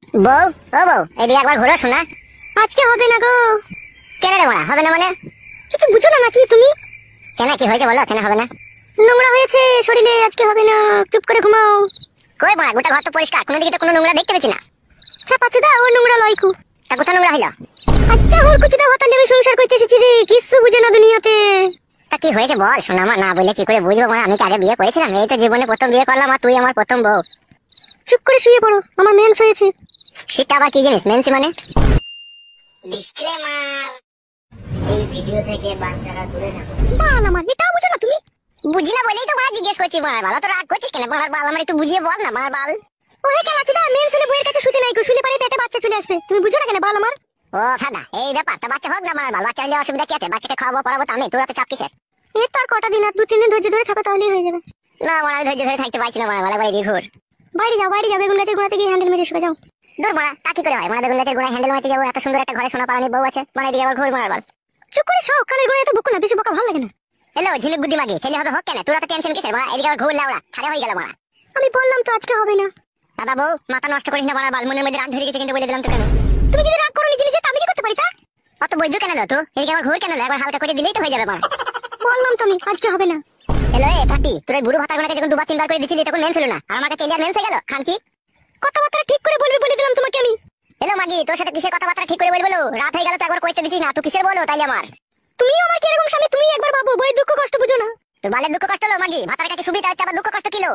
বউ, ও বউ, এদিকে একবার ঘোরো শোনা। আজকে হবে না গো। কেন রে বড়া, হবে না মানে? কিছু বুঝো না নাকি তুমি? কেন, কি হয়েছে বলো, কেন হবে না? নোংরা হয়েছে শরীরে, আজকে হবে না, চুপ করে ঘুমাও। কই বড়া, গোটা ঘর তো পরিষ্কার, কোনো দিকে তো কোনো নোংরা দেখতে পেছি না। হ্যাঁ পাচুদা, ও নোংরা লয়কু। তা কোথা নোংরা হইলো? আচ্ছা হুর কুচুদা হতালে আমি সংসার করতে এসেছি রে, কিছু বুঝে না দুনিয়াতে। তা কি হয়েছে বল শোনা, আমার না বলে কি করে বুঝবো? মানে আমি কি আগে বিয়ে করেছিলাম? এই তো জীবনে প্রথম বিয়ে করলাম, আর তুই আমার প্রথম বউ। চুপ করে শুয়ে পড়ো, আমার মেন্স হয়েছে। সেটা আবার কি জিনিস মেন্সি মানে? ডিসক্লেমার, এই ভিডিও থেকে বাচ্চারা দূরে থাকো। বাল আমার, এটাও বুঝো না তুমি? বুঝি না বলেই তো বাল জিজ্ঞেস করছি। বাল বাল, তো রাগ করছিস কেন? বাল বাল, আমার একটু বুঝিয়ে বল না বাল। ওহে কেলা চুদা, মেন্স হলে বইয়ের কাছে শুতে নাই গো, শুলে পারে পেটে বাচ্চা চলে আসবে, তুমি বুঝো না কেন বাল আমার? ও সাদা, এই ব্যাপার। তা বাচ্চা হোক না বাল, বাচ্চা হলে অসুবিধা কি আছে? বাচ্চাকে খাওয়াবো পড়াবো তো আমি, তোরা তো চাপ কিসের? এই তার কটা দিন, আর 2-3 দিন ধৈর্য ধরে থাকো, তাহলেই হয়ে যাবে। না মানে আমি ধৈর্য ধরে থাকতে পারছি না, বাল বাইরে ঘুর। বাইরে যাও, বেগুন গাছের গোড়াতে গিয়ে হ্যান্ডেল মেরে শুয়ে যাও। দূর মারা, তা কি করে হয়? মানে বেগুন গাছের গোড়ায় হ্যান্ডেল মারতে যাবো? এত সুন্দর একটা ঘরে সোনা পালানি বউ আছে, মানে এদিকে আবার ঘুর মারা বাল। চুপ করে সব কানের গোড়ায় এত বকো না, বেশি বকা ভালো লাগে না। হ্যালো ঝিনুক বুদ্ধি মাগি, ছেলে হবে হোক কেন, তোরা তো টেনশন কিসের? মারা এদিকে আবার ঘুর লাউড়া ছাড়া হয়ে গেল মারা। আমি বললাম তো আজকে হবে না। দাদা বউ, মাথা নষ্ট করিস না মারা বাল, মনের মধ্যে রাগ ধরে গেছে কিন্তু বলে দিলাম তোকে আমি। তুমি যদি রাগ করো নিজে নিজে, আমি কি করতে পারি তা? অত বৈদ্য কেন লো তো? এদিকে আবার ঘুর কেন লো? একবার হালকা করে দিলেই তো হয়ে যাবে মারা। বললাম তো আমি আজকে হবে না। হ্যালো এ কাটি, তোর ওই বুড়ো ভাতা গুনাকে যখন 2-3 বার করে দিছিলি তখন মেন ছিল না, আর আমার কাছে এলিয়া মেন হয়ে গেল খান কি? কথাবার্তা ঠিক করে বলবি বলে দিলাম তোমাকে আমি। হ্যালো মাগি, তোর সাথে কিসের কথাবার্তা ঠিক করে বলবো? রাত হয়ে গেল তো একবার কইতে দিছিস না, তুই কিসের বলো তাই আমার? তুমিও আমার কি এরকম স্বামী? তুমি একবার বাবু বই দুঃখ কষ্ট বুঝো না। তোর বালের দুঃখ কষ্ট লো মাগি, ভাতার কাছে সুবিধা হচ্ছে, আবার দুঃখ কষ্ট কিলো?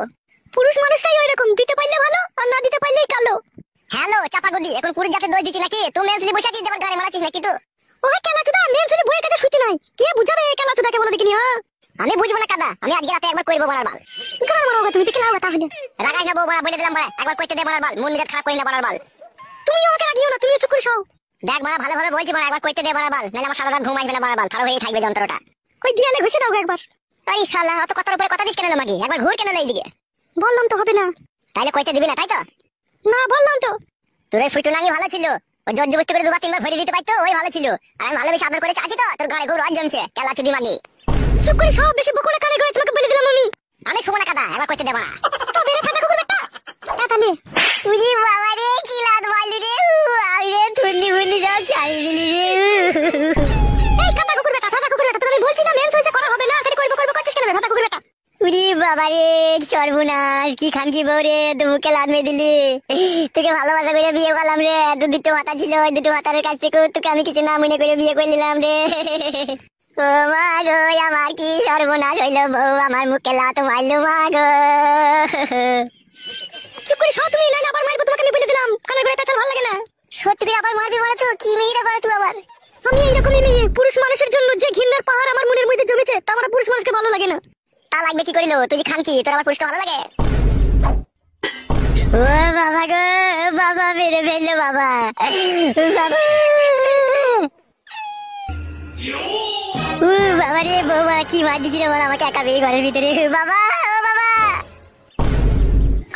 পুরুষ মানুষটাই ওই রকম, দিতে পারলে ভালো আর না দিতে পারলেই কালো। হ্যালো চাপা গদি, এখন পুরুষ জাতে দই দিছি নাকি? তুই মেনসলি বসে আছিস, দেবার গাড়ি মারাছিস নাকি তুই? ওই কেলা চুদা, মেনসলি বইয়ের কাছে শুতি নাই, কে বুঝাবে এই কেলা চুদাকে বলো দেখিনি? হ্যাঁ আমি বুঝবো না কাদা, আমি আজকে রাতে একবার কইবো বলার বাল। গার মারো তুমি, দেখে লাও তাহলে। রাগাই না বউ, বলে দিলাম বড়া, একবার কইতে দে বলার বাল, মন নিজে খারাপ করি না বলার বাল। তুমি ওকে রাগিও না, তুমি চুপ করে শোও। দেখ বড়া, ভালোভাবে বলছি বড়া, একবার কইতে দে বলার বাল, নালে আমার সারা রাত ঘুম আসবে না বলার বাল, খারাপ হয়ে থাকবে যন্ত্রটা। ওই দিয়ালে ঘষে দাও একবার। আরে শালা, অত কথার উপরে কথা দিস কেন মাগি? একবার ঘুর কেন এইদিকে? বললাম তো হবে না। তাইলে কইতে দিবি না তাই তো? না বললাম তো। তোর এই ফুটুনাঙ্গি ভালো ছিল, ও জোর জবরদস্তি করে 2-3 বার ভরে দিতে পারতো, ওই ভালো ছিল। আর আমি ভালোবেসে আদর করে চাচ্ছি তো, তোর গাড়ি ঘুর আর জমছে কেলা চুদি মাগি। চুপ করে সব, বেশি বকুনা কানে গড়ে তোমাকে বলে দিলাম আমি শুভ না কাদা, একবার কইতে দেব না তো বেরে ফাটা কুকুর বেটা। তাতালে উজি বাবা রে, কি লাদ মারলি রে, আই রে থুন্নি বুন্নি সব ছাড়ি দিলি রে। এই কাদা কুকুর বেটা, ফাটা কুকুর বেটা, তোকে বলছি না মেন্স হইছে, করা হবে না, আরে কইবো করছিস কেন ফাটা কুকুর বেটা? উজি বাবা রে, সর্বনাশ, কি খান কি বউ রে, মুখে লাদ মেরে দিলি। তোকে ভালোবাসা করে বিয়ে করলাম রে, দুটো হাতা ছিল, ওই দুটো হাতার কাছ থেকে তোকে আমি কিছু না মনে করে বিয়ে করে নিলাম রে। ও মা গো, আমার কি সর্বনাশ হইল, বউ আমার মুখে লাত মারলো মা গো। চুপ করে সব, তুমি নাইলে আবার মারবো তোমাকে, আমি বলে দিলাম, কানের গোড়ায় পেঁচাল ভালো লাগে না। সত্যি করে আবার মারবি বলে তো? কি মেয়েরা করে তুই আবার? আমি এইরকমই মেয়ে, পুরুষ মানুষের জন্য যে ঘৃণার পাহাড় আমার মনের মধ্যে জমেছে, তা আমার পুরুষ মানুষকে ভালো লাগে না। তা লাগবে কি করিল? তুই যে খান কি, তোর আমার পুরুষকে ভালো লাগে? ও বাবা গো, বাবা মেরে ফেললো বাবা, বাবা বাবা রে, বৌমা কি মার দিছিল বল আমাকে একা বেয়ে ঘরের ভিতরে। বাবা ও বাবা,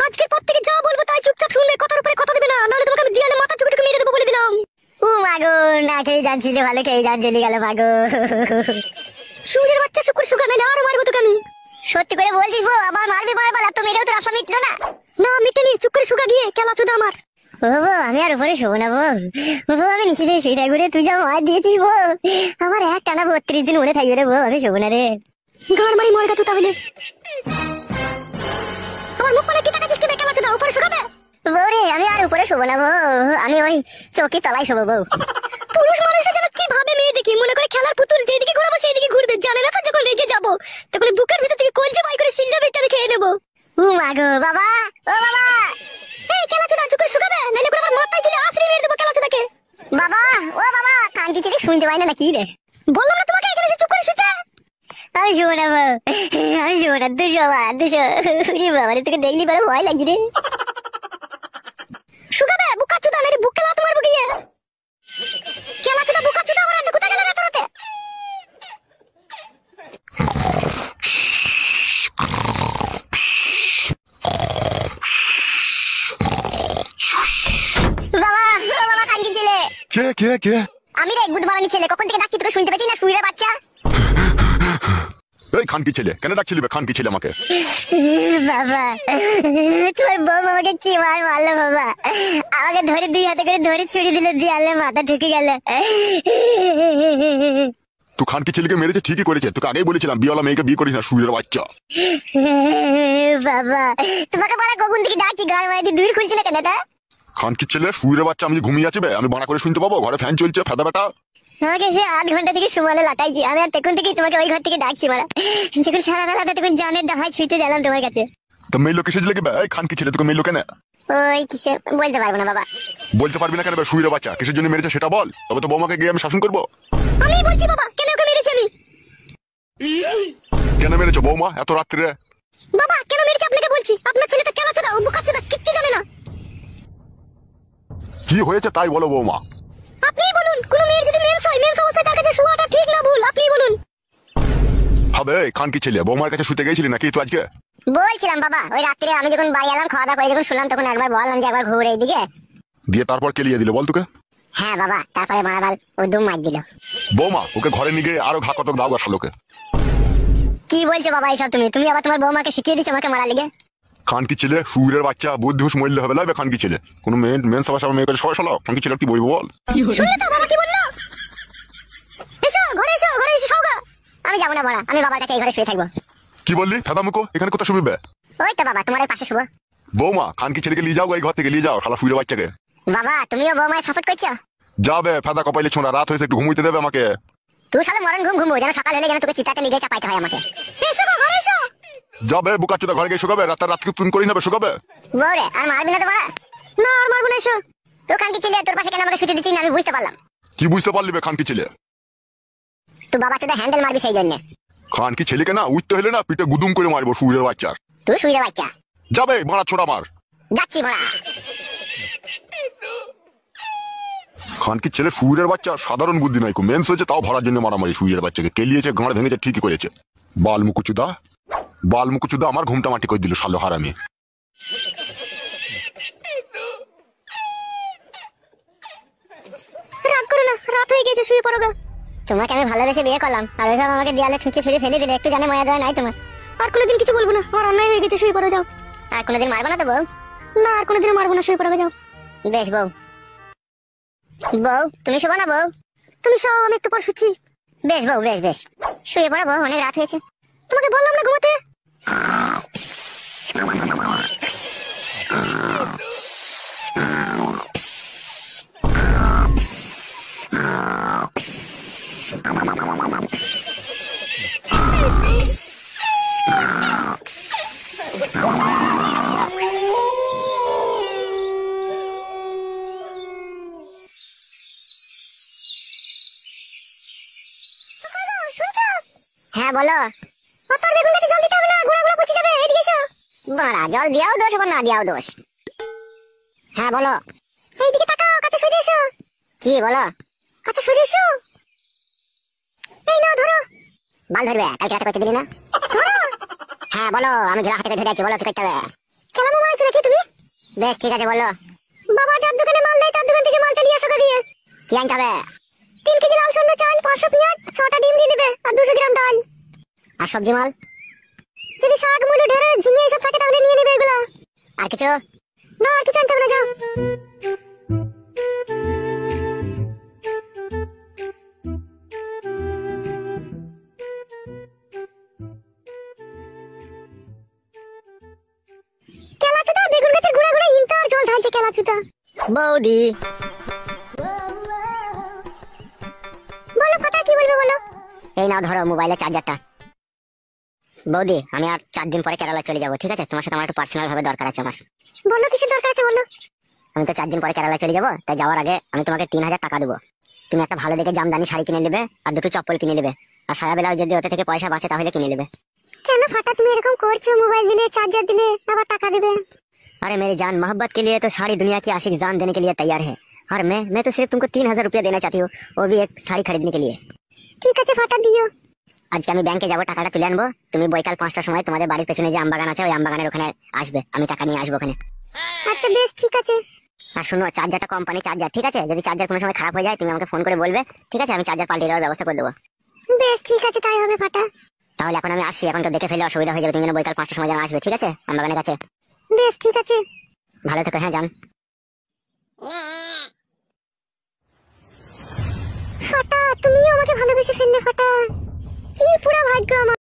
আজকের পর থেকে যা বলবো তাই চুপচাপ শুনবে, কথার উপরে কথা দেবে না, নাহলে তোমাকে আমি দিয়ালে মাথা চুকে মেরে দেবো বলে দিলাম। ও মাগো, না খেয়ে জানছিল ভালো, খেয়ে জান চলে গেল মাগো। সুরের বাচ্চা, চুপ করে শুকা, নাহলে আরো মারবো তোকে আমি। সত্যি করে বলছিস বউ, আবার মারবি মারবার? তো মেরেও তো রাস্তা মিটলো না। না মিটেনি, চুপ করে শুকা গিয়ে কেলা চোদা আমার। ও বউ, আমি আর উপরে শোবো না বউ, বউ আমি নিচে দিয়ে সেইটা করে তুই যা মার দিয়েছিস বউ, আমার এক টানা 32 দিন মনে থাকবে রে বউ, আমি শোবো না রে। গাড় মারি মরে গা তুই তাহলে। আমার মুখ মানে কি তাকাচ্ছিস, কি কেলা চোদা, উপরে শুকাবে? বউ রে, আমি আর উপরে শোবো না বউ, আমি ওই চৌকি তলায় শোবো বউ। পুরুষ মানুষের যেন কি ভাবে মেয়ে দেখি, মনে করে খেলার পুতুল, যেদিকে ঘুরাবো সেইদিকে ঘুরবে, জানে না তো যখন রেগে যাবো তখন বুকের ভিতর থেকে কলজে বাই করে শিল্লা বেচে আমি খেয়ে নেবো। ও মাগো বাবা, ও বাবা, এই কেলা চোদা চুপ করে শুকাবে, নাইলে করে আমার মাথায় তুলে আছড়ে মেরে দেবো কেলা চোদাকে। বাবা ও বাবা, কান কি চিঠি শুনতে পাই না নাকি রে? বললাম না তোমাকে এখানে চুপ করে শুতে। আমি শোবো না বউ, আমি শোবো না, দুশো বাবা রে, তোকে দেখলি পরে ভয় লাগছে রে। শুকাবে বুকা চোদা, নাইলে বুকে লাত মারবো গিয়ে। কেলা চোদা বুকা চোদা, আমার হাতে কোথায় গেল রে তোরাতে? বাবা ও বাবা, কান কি ছেলে? কে আমি রে, গুদ মারানি ছেলে, কখন থেকে ডাকছি তোকে শুনতে পাচ্ছি না, শুইরে বাচ্চা। এই খানকি ছেলে, কেন ডাকছিলি বে খানকি ছেলে আমাকে? বাবা তোমার বউ আমাকে কি মার মারলো বাবা, আমাকে ধরে 2 হাতে করে ধরে ছুরি দিল, দেয়ালে মাথা ঢুকে গেল। তুই খানকি ছেলেকে মেরেছে ঠিকই করেছে, তোকে আগেই বলেছিলাম বিয়েওয়ালা মেয়েকে বিয়ে করিস না, সুরের বাচ্চা। বাবা তোমাকে বলা কখন থেকে ডাকছি, গান মারাতে দূর খুলছি না কেন? এটা খানকি ছেলে সুরের বাচ্চা, আমি যে ঘুমিয়ে আছি বে, আমি বানা করে শুনতে পাবো? ঘরে ফ্যান চলছে, ফেদা বেটা। আমাকে সে 8 ঘন্টা থেকে সুমালে লাটাইছি, আমি আর তখন থেকেই তোমাকে ওই ঘর থেকে ডাকছি মারা। যখন সারা বেলাটা তখন জানের ডাহাই ছুটে গেলাম তোমার কাছে। তো মেয়ে লোক কিসে লেগে বে? এই খানকি ছেলে তোকে মেয়ে লোক কেন? ওই কিসে বলতে পারবো না বাবা। বলতে পারবি না কেন বে? সুরের বাচ্চা কিসের জন্য মেরেছে সেটা বল, তবে তো বৌমাকে গিয়ে আমি শাসন করবো। আমি বলছি বাবা, কেন ওকে মেরেছি আমি? কেন মেরেছো বৌমা এত রাত্রে? বাবা কেন মেরেছি আপনাকে বলছি, আপনার ছেলেটা কেন চোদা, ও বোকাচোদা, কিচ্ছু জানে না। কি হয়েছে তাই বলো বৌমা। আপনিই বলুন, কোন মেয়ের যদি মেন্স হয়, মেন্স অবস্থায় তার কাছে শোয়াটা ঠিক না ভুল, আপনিই বলুন। হবে খানকি ছেলে, বৌমার কাছে শুতে গেছিলি নাকি তুই আজকে? বলছিলাম বাবা, ওই রাত্রে আমি যখন বাড়ি এলাম, খাওয়া দাওয়া করে যখন শুনলাম, তখন একবার বললাম যে একবার ঘুরে এইদিকে। দিয়ে তারপর কেলিয়ে দিল বল তোকে? হ্যাঁ বাবা, তারপরে মারাবাল ও দুম মার দিল। বৌমা ওকে ঘরে নিয়ে গিয়ে আরো ঘা কতক দাও গা শালোকে। কি বলছো বাবা এইসব তুমি? তুমি আবার তোমার বৌমাকে শিখিয়ে দিচ্ছ আমাকে মারা লিগে? খানকি ছেলে সুরের বাচ্চা, বুদ্ধি হুঁশ মরলে হবে লাগবে খানকি ছেলে। কোন মেন সবার সামনে মেয়ে করে সবাই শালা খানকি ছেলে কি বলবো বল? শুনলে তো বাবা কি বললো? এসো ঘরে, এসো ঘরে, এসে শোগা। আমি যাবো না মারা, আমি বাবার কাছে এই ঘরে শুয়ে থাকবো। কি বললি ফেদা মুখো, এখানে কোথায় শুবি বে? ওই তো বাবা তোমার পাশে শুবো। বৌমা খানকি ছেলেকে নিয়ে যাও এই ঘর থেকে, নিয়ে যাও শালা সুরের বাচ্চাকে। বাবা তুমিও বৌমায় সাপোর্ট করছো? যাবে ফেদা কপাইলে ছোঁড়া, রাত হয়েছে একটু ঘুমুইতে দেবে আমাকে। তুই শালা মরণ ঘুম ঘুমো, যেন সকাল হলে যেন তোকে চিতাতে লিগে চাপাইতে হয় আমাকে। এসো বাবা ঘরে এসো। যাবে বুকাচুদা ঘরে গিয়ে শুকাবে, রাতকে তুমি করি নেবে শুকাবে। বউরে আর মারবি না তো মারা? না আর মারবো না, এসো। তো খানকি ছেলে তোর পাশে কেন আমাকে শুতে দিচ্ছিস না আমি বুঝতে পারলাম। কি বুঝতে পারলি বে খানকি ছেলে? তুই বাবা চোদা হ্যান্ডেল মারবি সেই জন্য। খানকি ছেলেকে না উঠতে হলে না পিঠে গুদুম করে মারবো সুরের বাচ্চার। তুই শুয়ে বাচ্চা। যাবে মারা ছোড়া মার। যাচ্ছি মারা। খানকি ছেলে সুরের বাচ্চা, সাধারণ বুদ্ধি নাই, মেন্স হয়েছে তাও ভরার জন্য মারামারি। সুরের বাচ্চাকে কেলিয়েছে, গাঁড় ভেঙেছে, ঠিকই করেছে। বালমুকুচুদা আমার ঘুমটা মাটি করে দিল শালো হারামি। রাগ করো না, রাত হয়ে গেছে, শুয়ে পড়ো গা। তোমাকে আমি ভালোবেসে বিয়ে করলাম, আর ওইভাবে আমাকে দেয়ালে ঠুকে ছুঁড়ে ফেলে দিলে, একটু জানে মায়া দেওয়া নাই তোমার? আর কোনোদিন কিছু বলবো না, আর অন্যায় হয়ে গেছে, শুয়ে পড়ো যাও। আর কোনোদিন মারবো না তো বউ? না আর কোনোদিন মারবো না, শুয়ে পড়ো যাও। বেশ বউ। বউ তুমি শোবো না বউ? তুমি শোও, আমি একটু পর শুচ্ছি। বেশ বউ, বেশ বেশ, শুয়ে পড়ো বউ, অনেক রাত হয়েছে। তোমাকে বললাম না ঘুমাতে। হ্যাঁ বলো। তোর বেগুন গাছে জল দিতে হবে না, গুঁড়া গুঁড়া পচে যাবে, এদিকে এসো। বাড়া জল দিয়াও দোষ, আবার না দিয়াও দোষ। হ্যাঁ বলো। এইদিকে তাকাও, কাছে সরে এসো। কি বলো? কাছে সরে এসো। এই নাও ধরো। বাল ধরবে? কালকে রাতে করতে দিলি না? ধরো। হ্যাঁ বলো, আমি জোড়া হাতে ধরে আছি, বলো কি করতে হবে? কেমন মোবাইল চলেছি তুমি? বেশ ঠিক আছে বলো। বাবা যার দোকানে মাল দেয় তার দোকান থেকে মালটা নিয়ে আসো দিয়ে। কি আনতে হবে? 3 কেজি লাল সন্ধ্যা চাল, 500 পেঁয়াজ, 6টা ডিম নিয়ে নেবে, আর 200 গ্রাম ডাল। আর সবজি মাল? যদি শাক মুলো ঢেঁড়স ঝিঙে এসব থাকে তাহলে নিয়ে নেবে এগুলা। আর কিছু? না আর কিছু আনতে হবে না, যাও। কেলাচুদা বেগুন গাছের গুঁড়া গুঁড়া ইনতে আর জল ঢালছে কেলাচুদা। বৌদি বলো ফাটা, কি বলবে বলো। এই নাও ধরো মোবাইলের চার্জারটা। বৌদি আমি আর 4 দিন পরে কেরালা চলে যাবো, ঠিক আছে? তোমার সাথে আমার একটু পার্সোনাল ভাবে দরকার আছে আমার। বলো কিসের দরকার আছে বলো। আমি তো 4 দিন পরে কেরালা চলে যাবো, তাই যাওয়ার আগে আমি তোমাকে 3000 টাকা দেবো। তুমি একটা ভালো দেখে জামদানি শাড়ি কিনে নেবে, আর 2টো চপ্পল কিনে নেবে, আর সায়া বেলাও যদি ওতে থেকে পয়সা বাঁচে তাহলে কিনে নেবে। কেন ফাটা তুমি এরকম করছো? মোবাইল দিলে, চার্জার দিলে, আবার টাকা দেবে। अरे मेरी जान, मोहब्बत के लिए तो सारी दुनिया की आशिक जान देने के लिए तैयार है, और मैं तो सिर्फ तुमको 3000 रुपया देना चाहती हूँ, वो भी एक साड़ी खरीदने के लिए। ঠিক আছে ফাটা দিও। আজকে আমি ব্যাংকে যাবো, টাকাটা তুলে আনবো। তুমি বৈকাল 5টার সময় তোমাদের বাড়ির পেছনে যে আমবাগান আছে ওই আমবাগানের ওখানে আসবে, আমি টাকা নিয়ে আসবো ওখানে। আচ্ছা বেশ ঠিক আছে। আর শুনো, চার্জারটা কোম্পানি চার্জার, ঠিক আছে? যদি চার্জার কোনো সময় খারাপ হয়ে যায় তুমি আমাকে ফোন করে বলবে, ঠিক আছে? আমি চার্জার পাল্টে দেওয়ার ব্যবস্থা করে দেবো। বেশ ঠিক আছে, তাই হবে ফাটা। তাহলে এখন আমি আসি, এখন তো দেখে ফেলে অসুবিধা হয়ে যাবে, তুমি যেন বৈকাল 5টার সময় যেন আসবে, ঠিক আছে আমবাগানের কাছে। বেশ ঠিক আছে, ভালো থেকো, হ্যাঁ যান। ফাটা, তুমিও আমাকে ভালোবেসে ফেললে ফাটা, কি পুরো ভাগ্য আমার।